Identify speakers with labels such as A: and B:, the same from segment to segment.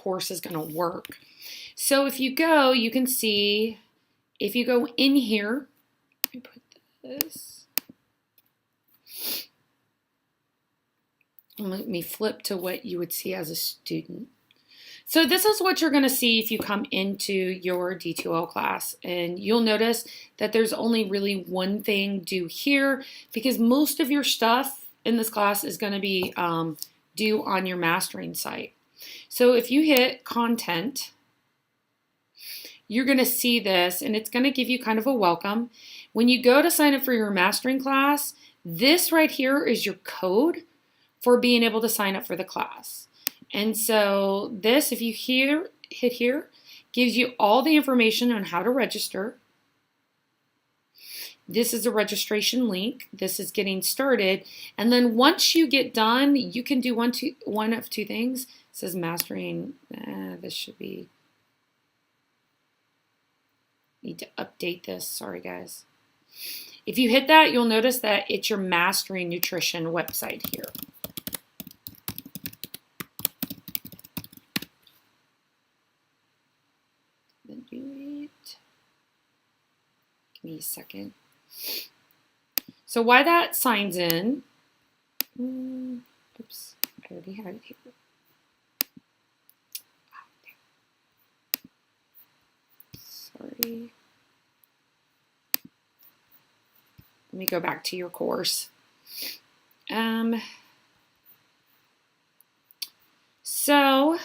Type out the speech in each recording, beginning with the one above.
A: course is going to work. So if you go, you can see, if you go in here, let me put this, let me flip to what you would see as a student. So this is what you're going to see if you come into your D2L class, and you'll notice that there's only really one thing due here, because most of your stuff in this class is going to be due on your mastering site. So if you hit content, you're going to see this, and it's going to give you kind of a welcome. When you go to sign up for your mastering class, this right here is your code for being able to sign up for the class. And so this, if you hit here, gives you all the information on how to register. This is a registration link. This is getting started. And then once you get done, you can do one of two things. It says mastering. This should be, need to update this. Sorry, guys. If you hit that, you'll notice that it's your mastering nutrition website here. Then do it. Give me a second. So while that signs in, oops, I already had it here. Sorry. Let me go back to your course. So,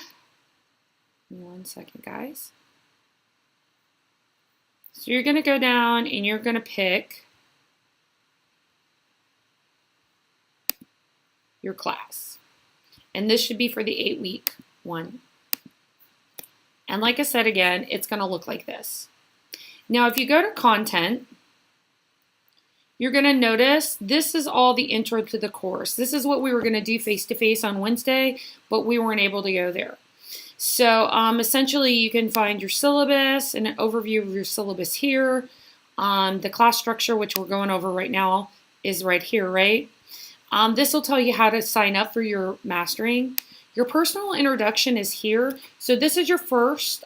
A: one second, guys. So you're going to go down and you're going to pick your class. And this should be for the 8-week one. And like I said again, it's going to look like this. Now, if you go to content, you're going to notice this is all the intro to the course. This is what we were going to do face-to-face on Wednesday, but we weren't able to go there. So essentially, you can find your syllabus and an overview of your syllabus here. The class structure, which we're going over right now, is right here, right? This will tell you how to sign up for your mastering. Your personal introduction is here. So this is your first,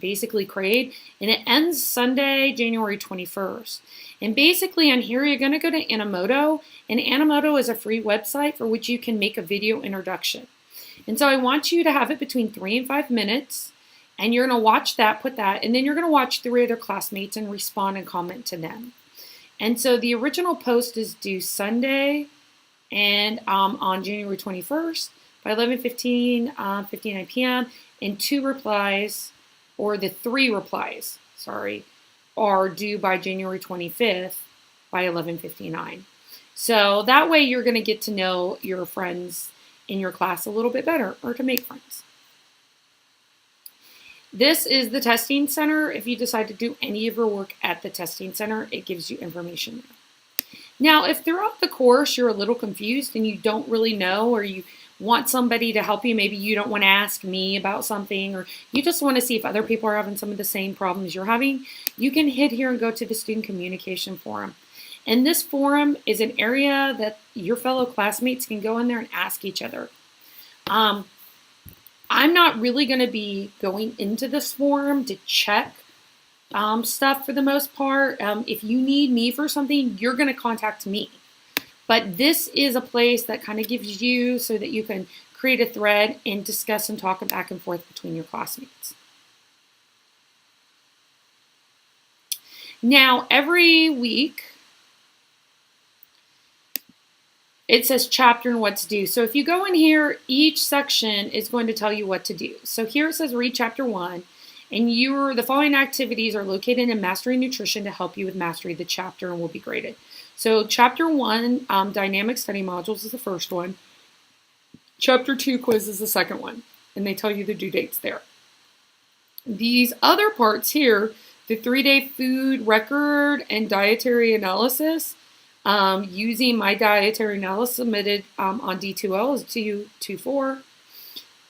A: basically, grade, and it ends Sunday, January 21st. And basically on here, you're going to go to Animoto, and Animoto is a free website for which you can make a video introduction. And so I want you to have it between 3 and 5 minutes, and you're going to watch that, put that, and then you're going to watch 3 other classmates and respond and comment to them. And so the original post is due Sunday and on January 21st by 11:59 p.m. and 2 replies, or the 3 replies, sorry, are due by January 25th by 11:59. So that way you're going to get to know your friends in your class a little bit better, or to make friends. This is the testing center. If you decide to do any of your work at the testing center, it gives you information there. Now, if throughout the course you're a little confused and you don't really know, or you want somebody to help you, maybe you don't want to ask me about something, or you just want to see if other people are having some of the same problems you're having, you can hit here and go to the Student Communication Forum. And this forum is an area that your fellow classmates can go in there and ask each other. I'm not really going to be going into this forum to check stuff for the most part. If you need me for something, you're going to contact me. But this is a place that kind of gives you so that you can create a thread and discuss and talk back and forth between your classmates. Now, every week, it says chapter and what's due. So if you go in here, each section is going to tell you what to do. So here it says read chapter 1, and the following activities are located in Mastering Nutrition to help you with mastery of the chapter and will be graded. So chapter 1, dynamic study modules, is the first one. Chapter 2 quiz is the second one, and they tell you the due dates there. These other parts here, the 3-day food record and dietary analysis, using my dietary analysis submitted on D2L is 224.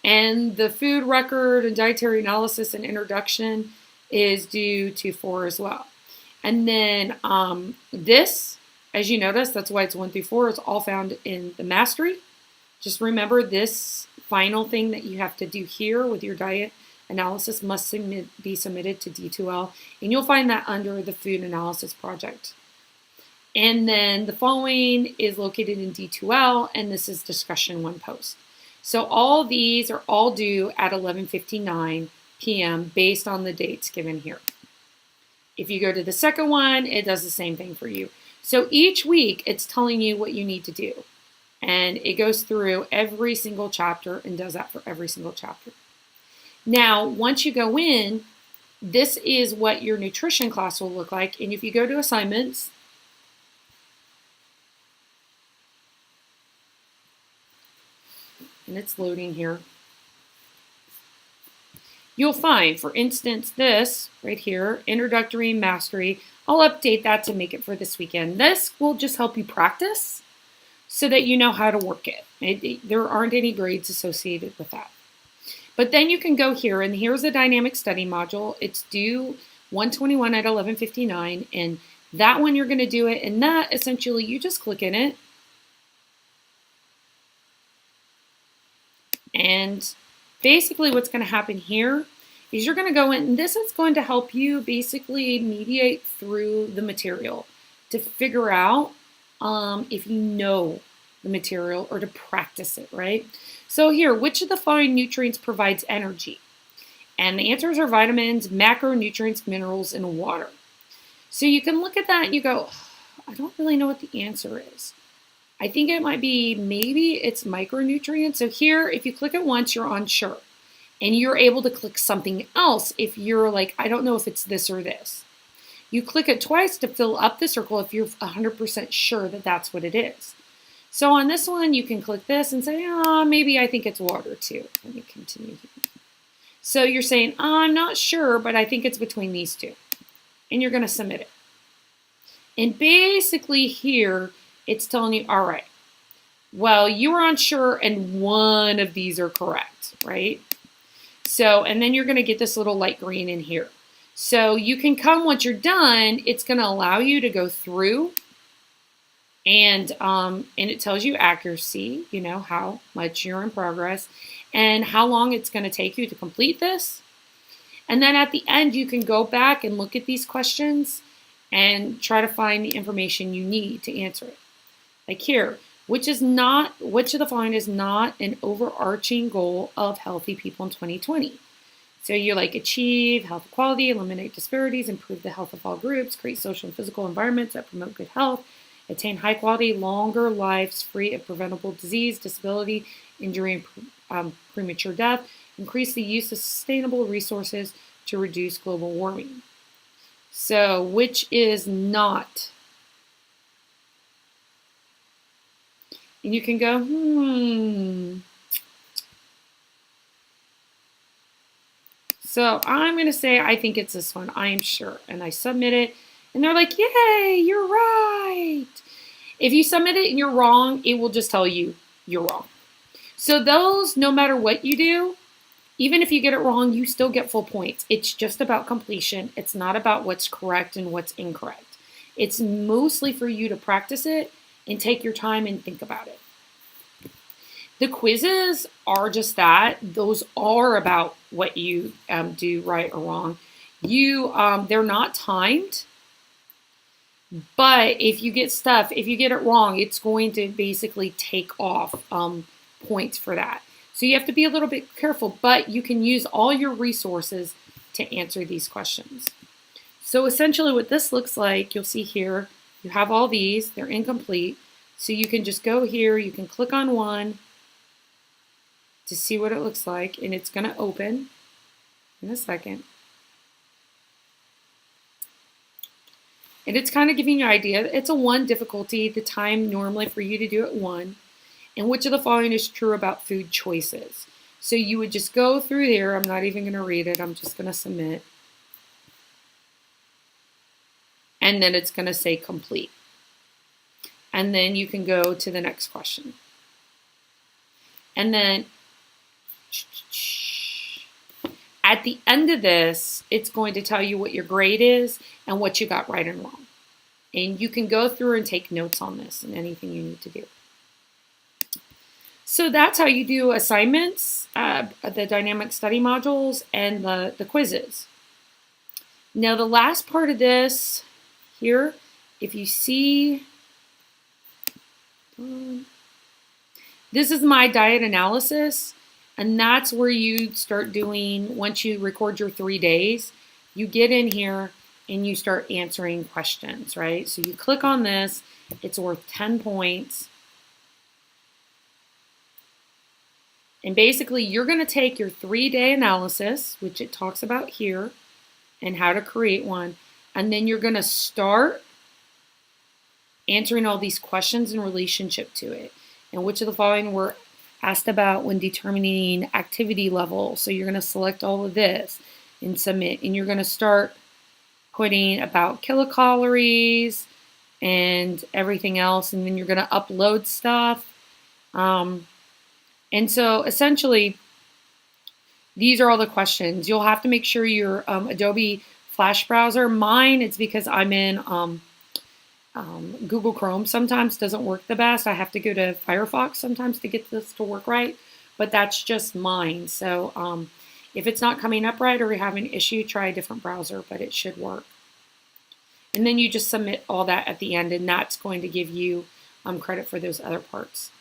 A: And the food record and dietary analysis and introduction is due 2-4 as well. And then this, as you notice, that's why it's 1 through 4, is all found in the mastery. Just remember this final thing that you have to do here with your diet analysis must be submitted to D2L, and you'll find that under the Food Analysis Project. And then the following is located in D2L, and this is discussion 1 post. So all these are all due at 11:59 p.m. based on the dates given here. If you go to the second one, it does the same thing for you. So each week, it's telling you what you need to do. And it goes through every single chapter and does that for every single chapter. Now, once you go in, this is what your nutrition class will look like. And if you go to assignments, and it's loading here, you'll find, for instance, this right here, Introductory Mastery. I'll update that to make it for this weekend. This will just help you practice so that you know how to work it. There aren't any grades associated with that. But then you can go here, and here's the Dynamic Study module. It's due 1/21 at 11:59, and that one you're going to do it, and that essentially you just click in it. And basically what's going to happen here is you're going to go in, and this is going to help you basically mediate through the material to figure out if you know the material or to practice it, right? So here, which of the following nutrients provides energy? And the answers are vitamins, macronutrients, minerals, and water. So you can look at that and you go, I don't really know what the answer is. I think it might be, maybe it's micronutrients. So here, if you click it once, you're unsure. And you're able to click something else if you're like, I don't know if it's this or this. You click it twice to fill up the circle if you're 100% sure that that's what it is. So on this one, you can click this and say, maybe I think it's water too. Let me continue here. So you're saying, I'm not sure, but I think it's between these two. And you're going to submit it. And basically here, it's telling you, all right, well, you were unsure and one of these are correct, right? So, and then you're going to get this little light green in here. So you can come, once you're done, it's going to allow you to go through and it tells you accuracy, you know, how much you're in progress and how long it's going to take you to complete this. And then at the end, you can go back and look at these questions and try to find the information you need to answer it. Like here, which of the following is not an overarching goal of healthy people in 2020? So you're like, achieve health equality, eliminate disparities, improve the health of all groups, create social and physical environments that promote good health, attain high quality, longer lives free of preventable disease, disability, injury, and premature death, increase the use of sustainable resources to reduce global warming. So which is not? And you can go, So I'm going to say, I think it's this one. I am sure. And I submit it. And they're like, yay, you're right. If you submit it and you're wrong, it will just tell you you're wrong. So those, no matter what you do, even if you get it wrong, you still get full points. It's just about completion. It's not about what's correct and what's incorrect. It's mostly for you to practice it and take your time and think about it. The quizzes are just that. Those are about what you do right or wrong. They're not timed, but if you get it wrong, it's going to basically take off points for that. So you have to be a little bit careful, but you can use all your resources to answer these questions. So essentially what this looks like, you'll see here, you have all these, they're incomplete. So you can just go here, you can click on one to see what it looks like, and it's going to open in a second. And it's kind of giving you an idea. It's a 1 difficulty, the time normally for you to do it 1. And which of the following is true about food choices? So you would just go through there. I'm not even going to read it. I'm just going to submit. And then it's going to say complete. And then you can go to the next question. And then at the end of this, it's going to tell you what your grade is and what you got right and wrong. And you can go through and take notes on this and anything you need to do. So that's how you do assignments, the dynamic study modules, and the quizzes. Now the last part of this here, if you see, this is my diet analysis, and that's where you start doing, once you record your 3 days, you get in here and you start answering questions, right? So you click on this, it's worth 10 points. And basically you're gonna take your 3-day analysis, which it talks about here, and how to create one, and then you're gonna start answering all these questions in relationship to it. And which of the following were asked about when determining activity level. So you're going to select all of this and submit. And you're going to start putting about kilocalories and everything else. And then you're going to upload stuff. And so essentially, these are all the questions. You'll have to make sure your Adobe Flash browser. Mine, it's because I'm in Google Chrome sometimes doesn't work the best. I have to go to Firefox sometimes to get this to work right, but that's just mine. So if it's not coming up right or you have an issue, try a different browser, but it should work. And then you just submit all that at the end, and that's going to give you credit for those other parts.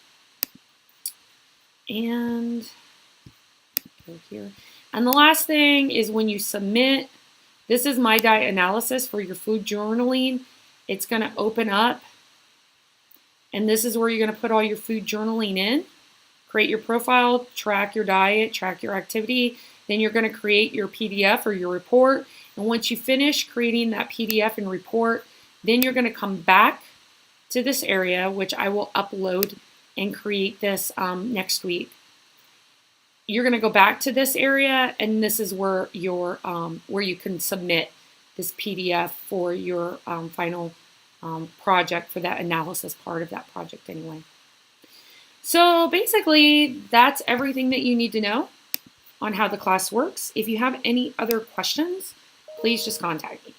A: And go here. And the last thing is when you submit, this is my diet analysis for your food journaling. It's going to open up, and this is where you're going to put all your food journaling in. Create your profile, track your diet, track your activity. Then you're going to create your PDF or your report. And once you finish creating that PDF and report, then you're going to come back to this area, which I will upload and create this next week. You're going to go back to this area, and this is where your where you can submit this PDF for your final project for that analysis part of that project anyway. So basically, that's everything that you need to know on how the class works. If you have any other questions, please just contact me.